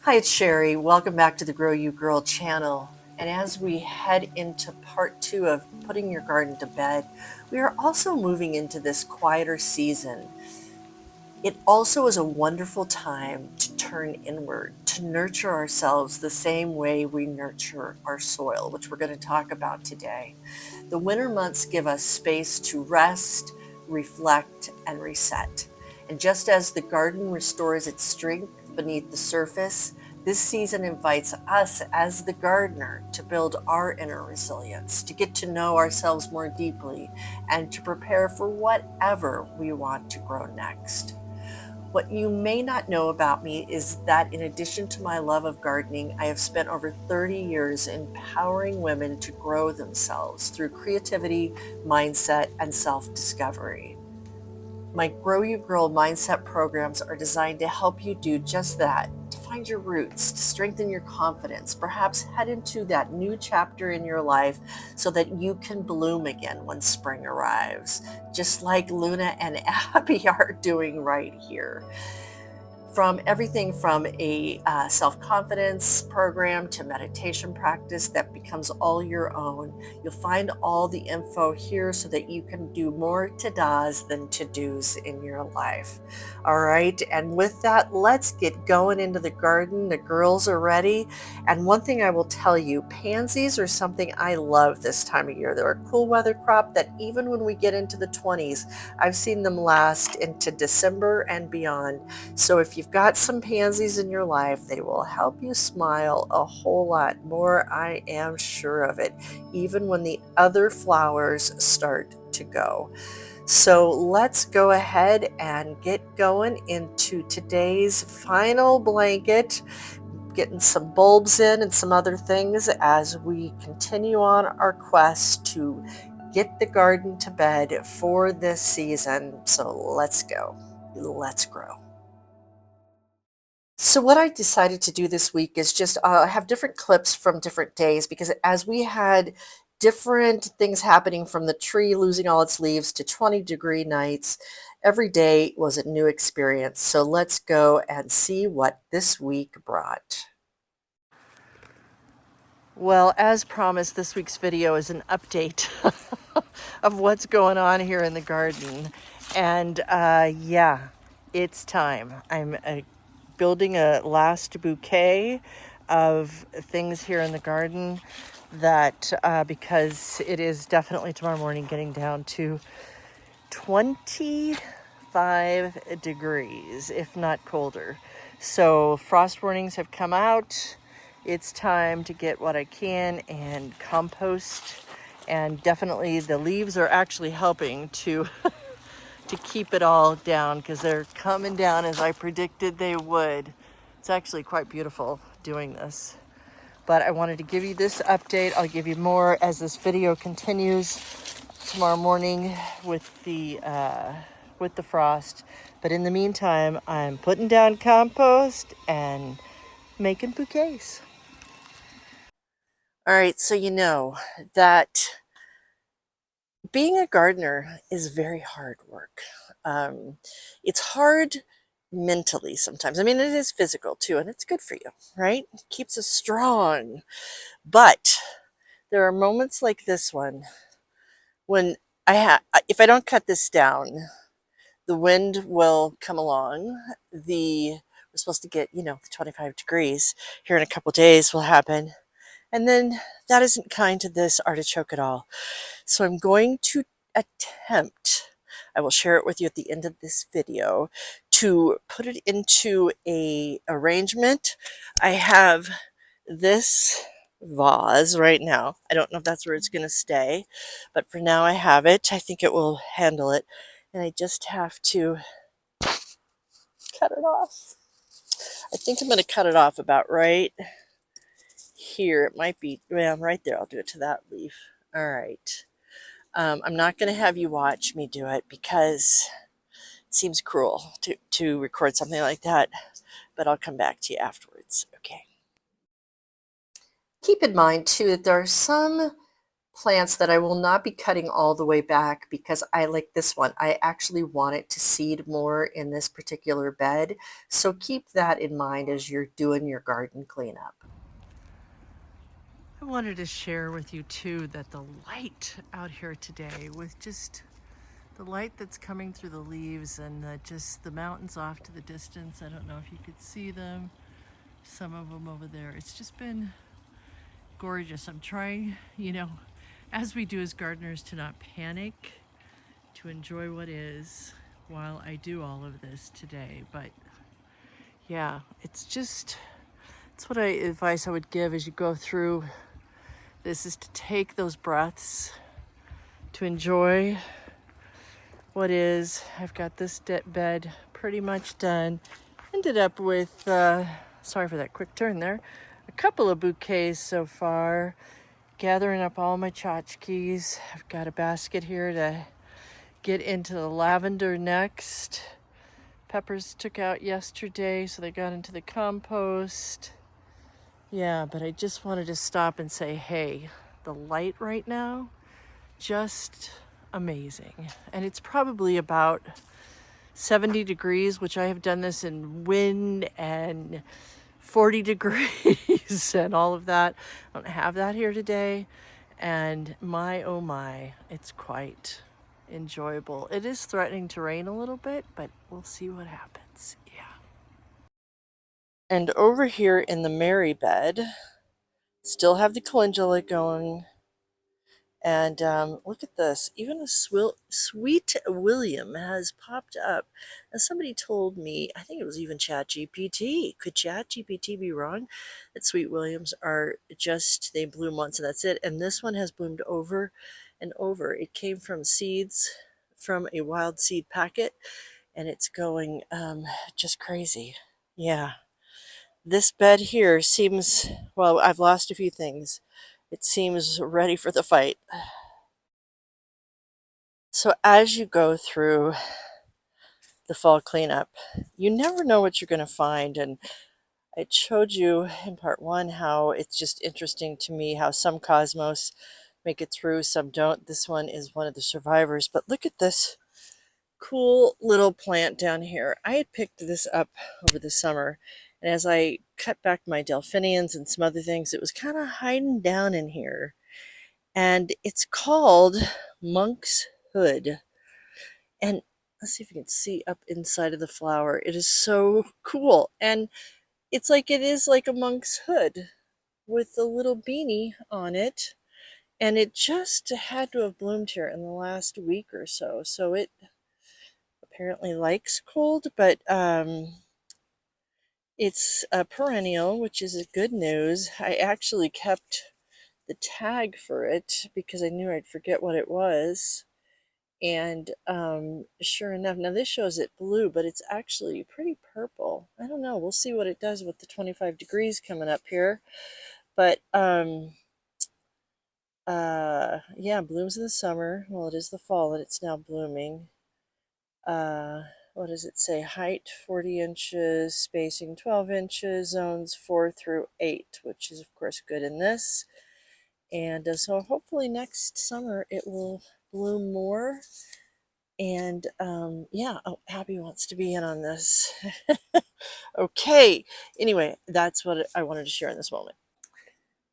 Hi, it's Sherry. Welcome back to the Grow You Girl channel. And as we head into part 2 of putting your garden to bed, we are also moving into this quieter season. It also is a wonderful time to turn inward, to nurture ourselves the same way we nurture our soil, which we're going to talk about today. The winter months give us space to rest, reflect, and reset. And just as the garden restores its strength beneath the surface, this season invites us as the gardener to build our inner resilience, to get to know ourselves more deeply, and to prepare for whatever we want to grow next. What you may not know about me is that in addition to my love of gardening, I have spent over 30 years empowering women to grow themselves through creativity, mindset, and self-discovery. My Grow You Girl mindset programs are designed to help you do just that, to find your roots, to strengthen your confidence, perhaps head into that new chapter in your life so that you can bloom again when spring arrives, just like Luna and Abby are doing right here. From everything from a self-confidence program to meditation practice that becomes all your own. You'll find all the info here so that you can do more to-dos than to-dos in your life. All right, and with that, let's get going into the garden. The girls are ready. And one thing I will tell you, pansies are something I love this time of year. They're a cool weather crop that even when we get into the 20s, I've seen them last into December and beyond. So if you've got some pansies in your life, they will help you smile a whole lot more. I am sure of it, even when the other flowers start to go. So let's go ahead and get going into today's final blanket, getting some bulbs in and some other things as we continue on our quest to get the garden to bed for this season. So let's go. Let's grow. So what I decided to do this week is just have different clips from different days, because as we had different things happening, from the tree losing all its leaves to 20-degree nights, every day was a new experience. So let's go and see what this week brought. Well, as promised, this week's video is an update of what's going on here in the garden. And yeah, it's time. I'm building a last bouquet of things here in the garden that because it is definitely tomorrow morning getting down to 25 degrees, if not colder. So frost warnings have come out. It's time to get what I can and compost. And definitely the leaves are actually helping to to keep it all down, because they're coming down as I predicted they would. It's actually quite beautiful doing this. But I wanted to give you this update. I'll give you more as this video continues tomorrow morning with the frost. But in the meantime, I'm putting down compost and making bouquets. All right, so you know that being a gardener is very hard work. It's hard mentally sometimes. I mean, it is physical too, and it's good for you, right? It keeps us strong. But there are moments like this one when if I don't cut this down, the wind will come along. We're supposed to get, the 25 degrees here in a couple days will happen. And then that isn't kind to this artichoke at all. So I'm going to attempt, I will share it with you at the end of this video, to put it into a arrangement. I have this vase right now. I don't know if that's where it's going to stay, but for now I have it. I think it will handle it. And I just have to cut it off. I think I'm going to cut it off about right here. It might be, well, right there. I'll do it to that leaf. All right. I'm not going to have you watch me do it because it seems cruel to record something like that, but I'll come back to you afterwards. Okay. Keep in mind too that there are some plants that I will not be cutting all the way back because I like this one. I actually want it to seed more in this particular bed. So keep that in mind as you're doing your garden cleanup. I wanted to share with you too that the light out here today, with just the light that's coming through the leaves and just the mountains off to the distance. I don't know if you could see them, some of them over there. It's just been gorgeous. I'm trying, as we do as gardeners, to not panic, to enjoy what is while I do all of this today. But yeah, it's what advice I would give as you go through this, is to take those breaths, to enjoy what is. I've got this bed pretty much done. Ended up with, sorry for that quick turn there, a couple of bouquets so far. Gathering up all my tchotchkes. I've got a basket here to get into the lavender next. Peppers took out yesterday, so they got into the compost. Yeah, but I just wanted to stop and say, hey, the light right now, just amazing. And it's probably about 70 degrees, which I have done this in wind and 40 degrees and all of that. I don't have that here today. And my, oh my, it's quite enjoyable. It is threatening to rain a little bit, but we'll see what happens. Yeah. And over here in the Mary bed, still have the calendula going. And look at this. Even a sweet William has popped up. And somebody told me, I think it was even ChatGPT. Could ChatGPT be wrong? That sweet Williams are just, they bloom once and that's it. And this one has bloomed over and over. It came from seeds from a wild seed packet. And it's going just crazy. Yeah. This bed here seems, well, I've lost a few things. It seems ready for the fight. So as you go through the fall cleanup, you never know what you're going to find. And I showed you in part one how it's just interesting to me how some cosmos make it through, some don't. This one is one of the survivors. But look at this cool little plant down here. I had picked this up over the summer. And as I cut back my delphiniums and some other things, it was kind of hiding down in here. And it's called monk's hood. And let's see if you can see up inside of the flower. It is so cool. And it's like it is like a monk's hood with a little beanie on it. And it just had to have bloomed here in the last week or so. So it apparently likes cold, but it's a perennial, which is good news. I actually kept the tag for it because I knew I'd forget what it was. And sure enough, now this shows it blue, but it's actually pretty purple. I don't know. We'll see what it does with the 25 degrees coming up here. But yeah, blooms in the summer. Well, it is the fall and it's now blooming. What does it say? Height 40 inches, spacing 12 inches, zones 4 through 8, which is of course good in this. And so hopefully next summer it will bloom more. And yeah, oh, Abby wants to be in on this. Okay, anyway, that's what I wanted to share in this moment.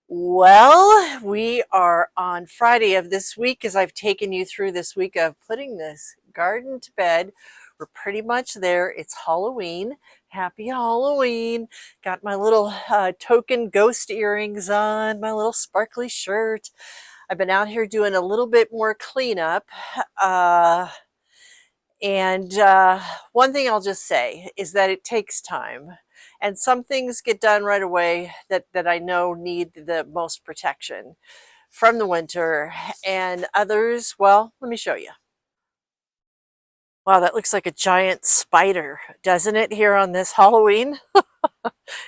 Well, we are on Friday of this week as I've taken you through this week of putting this garden to bed. We're pretty much there. It's Halloween. Happy Halloween. Got my little token ghost earrings on, my little sparkly shirt. I've been out here doing a little bit more cleanup. And one thing I'll just say is that it takes time. And some things get done right away that I know need the most protection from the winter. And others, well, let me show you. Wow, that looks like a giant spider, doesn't it, here on this Halloween?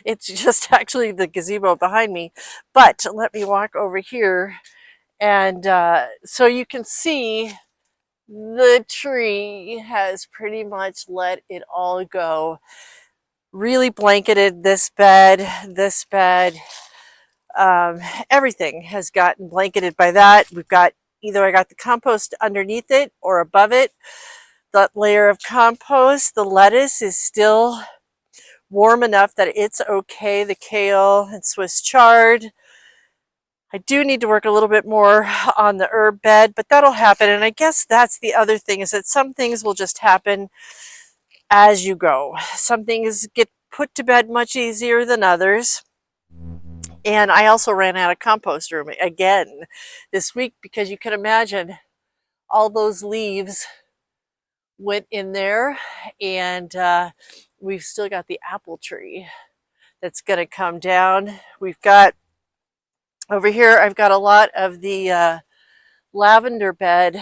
It's just actually the gazebo behind me. But let me walk over here. And so you can see the tree has pretty much let it all go. Really blanketed this bed. Um, Everything has gotten blanketed by that. We've got either I got the compost underneath it or above it. That layer of compost, the lettuce is still warm enough that it's okay. The kale and Swiss chard. I do need to work a little bit more on the herb bed, but that'll happen. And I guess that's the other thing, is that some things will just happen as you go. Some things get put to bed much easier than others. And I also ran out of compost room again this week, because you can imagine all those leaves went in there, and we've still got the apple tree that's going to come down. We've got over here, I've got a lot of the lavender bed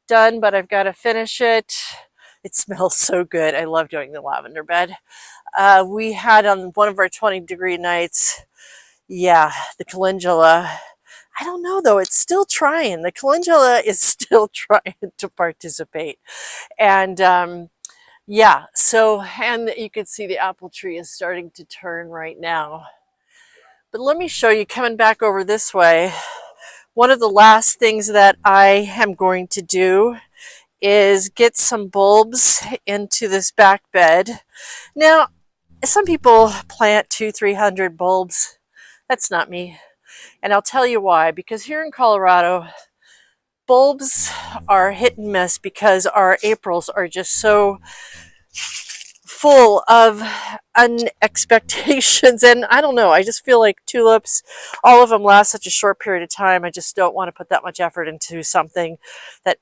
done, but I've got to finish it. It smells so good. I love doing the lavender bed. We had on one of our 20-degree nights, yeah, the calendula. I don't know though, it's still trying. The calendula is still trying to participate. And yeah, so, and you can see the apple tree is starting to turn right now. But let me show you, coming back over this way, one of the last things that I am going to do is get some bulbs into this back bed. Now, some people plant 200-300 bulbs. That's not me. And I'll tell you why. Because here in Colorado, bulbs are hit and miss, because our Aprils are just so full of unexpectations. And I don't know, I just feel like tulips, all of them last such a short period of time. I just don't want to put that much effort into something that,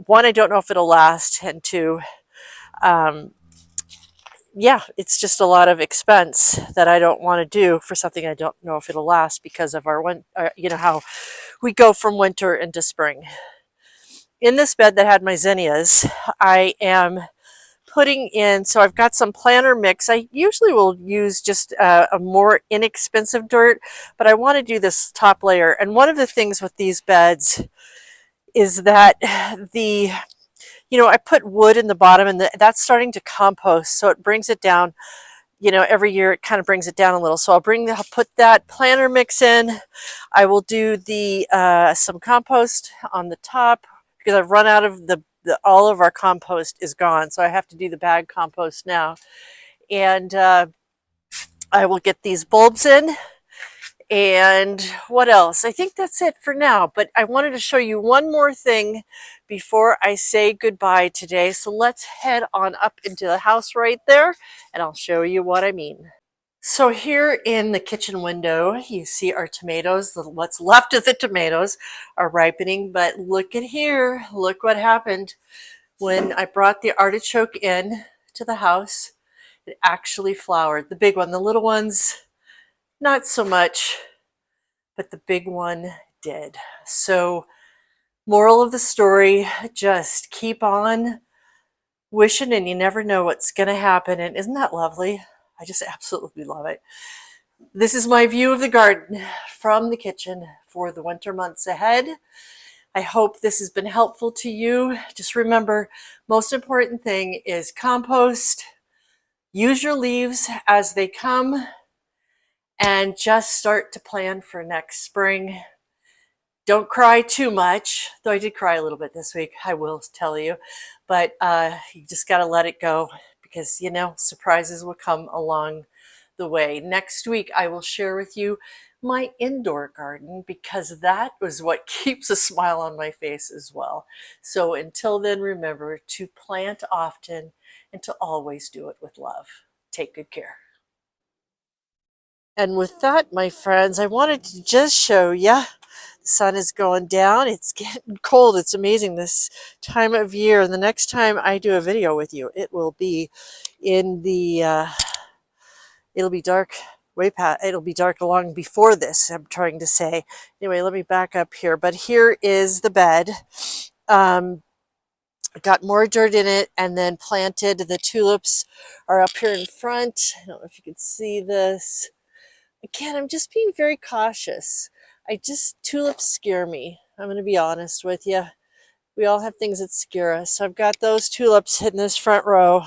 one, I don't know if it'll last, and two, yeah, it's just a lot of expense that I don't want to do for something I don't know if it'll last, because of our you know, how we go from winter into spring. In this bed that had my zinnias, I am putting in, so I've got some planter mix. I usually will use just a more inexpensive dirt, but I want to do this top layer. And one of the things with these beds is that I put wood in the bottom, and that's starting to compost, so it brings it down. Every year it kind of brings it down a little. So I'll put that planter mix in. I will do some compost on the top, because I've run out of all of our compost is gone. So I have to do the bag compost now. And I will get these bulbs in. And what else? I think that's it for now. But I wanted to show you one more thing before I say goodbye today. So let's head on up into the house right there, and I'll show you what I mean. So here in the kitchen window, you see our tomatoes. What's left of the tomatoes are ripening, but look at here. Look what happened when I brought the artichoke in to the house. It actually flowered. The big one, the little ones, not so much, but the big one did. So moral of the story, just keep on wishing, and you never know what's going to happen. And isn't that lovely? I just absolutely love it. This is my view of the garden from the kitchen for the winter months ahead. I hope this has been helpful to you. Just remember, most important thing is compost. Use your leaves as they come, and just start to plan for next spring. Don't cry too much, though I did cry a little bit this week, I will tell you. But you just got to let it go, because, surprises will come along the way. Next week, I will share with you my indoor garden, because that was what keeps a smile on my face as well. So until then, remember to plant often and to always do it with love. Take good care. And with that, my friends, I wanted to just show you. The sun is going down. It's getting cold. It's amazing this time of year. And the next time I do a video with you, it will be in it'll be dark it'll be dark long before this, I'm trying to say. Anyway, let me back up here. But here is the bed. Got more dirt in it and then planted. The tulips are up here in front. I don't know if you can see this. Again, I'm just being very cautious. Tulips scare me. I'm going to be honest with you. We all have things that scare us. So I've got those tulips in this front row.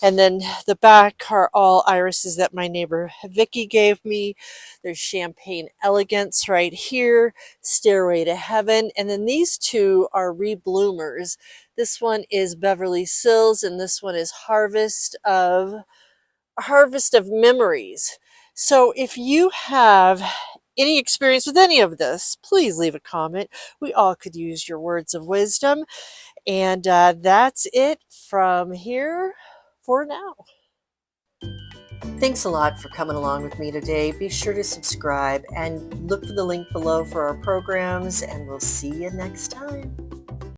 And then the back are all irises that my neighbor Vicky gave me. There's Champagne Elegance right here, Stairway to Heaven. And then these two are rebloomers. This one is Beverly Sills, and this one is Harvest of Memories. So if you have any experience with any of this, please leave a comment. We all could use your words of wisdom. And that's it from here for now. Thanks a lot for coming along with me today. Be sure to subscribe and look for the link below for our programs, and we'll see you next time.